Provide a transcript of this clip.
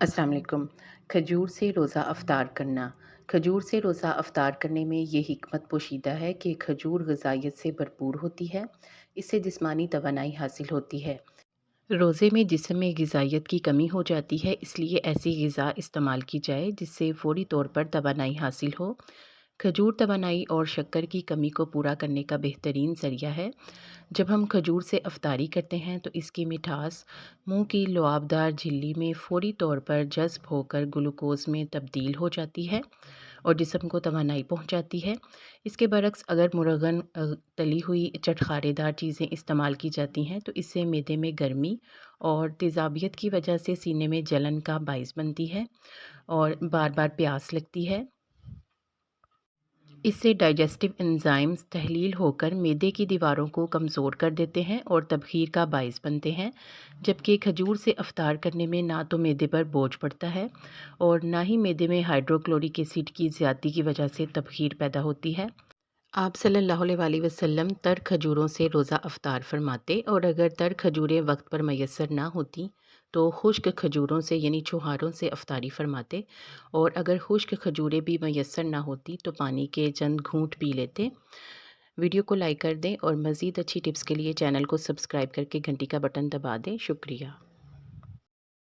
السلام علیکم۔ کھجور سے روزہ افطار کرنا۔ کھجور سے روزہ افطار کرنے میں یہ حکمت پوشیدہ ہے کہ کھجور غذائیت سے بھرپور ہوتی ہے، اس سے جسمانی توانائی حاصل ہوتی ہے۔ روزے میں جسم میں غذائیت کی کمی ہو جاتی ہے، اس لیے ایسی غذا استعمال کی جائے جس سے فوری طور پر توانائی حاصل ہو۔ کھجور توانائی اور شکر کی کمی کو پورا کرنے کا بہترین ذریعہ ہے۔ جب ہم کھجور سے افطاری کرتے ہیں تو اس کی مٹھاس منہ کی لعابدار جھلی میں فوری طور پر جذب ہو کر گلوکوز میں تبدیل ہو جاتی ہے اور جسم کو توانائی پہنچاتی ہے۔ اس کے برعکس اگر مرغن تلی ہوئی چٹخارے دار چیزیں استعمال کی جاتی ہیں تو اس سے معدے میں گرمی اور تیزابیت کی وجہ سے سینے میں جلن کا باعث بنتی ہے اور بار بار پیاس لگتی ہے۔ اس سے ڈائجسٹو انزائمز تحلیل ہو کر معدے کی دیواروں کو کمزور کر دیتے ہیں اور تبخیر کا باعث بنتے ہیں، جبکہ کھجور سے افطار کرنے میں نہ تو معدے پر بوجھ پڑتا ہے اور نہ ہی معدے میں ہائیڈروکلورک ایسڈ کی زیادتی کی وجہ سے تبخیر پیدا ہوتی ہے۔ آپ صلی اللہ علیہ وآلہ وسلم تر کھجوروں سے روزہ افطار فرماتے، اور اگر تر کھجوریں وقت پر میسر نہ ہوتی تو خشک کھجوروں سے یعنی چھوہاروں سے افطاری فرماتے، اور اگر خشک کھجوریں بھی میسر نہ ہوتی تو پانی کے چند گھونٹ پی لیتے۔ ویڈیو کو لائک کر دیں اور مزید اچھی ٹپس کے لیے چینل کو سبسکرائب کر کے گھنٹی کا بٹن دبا دیں۔ شکریہ۔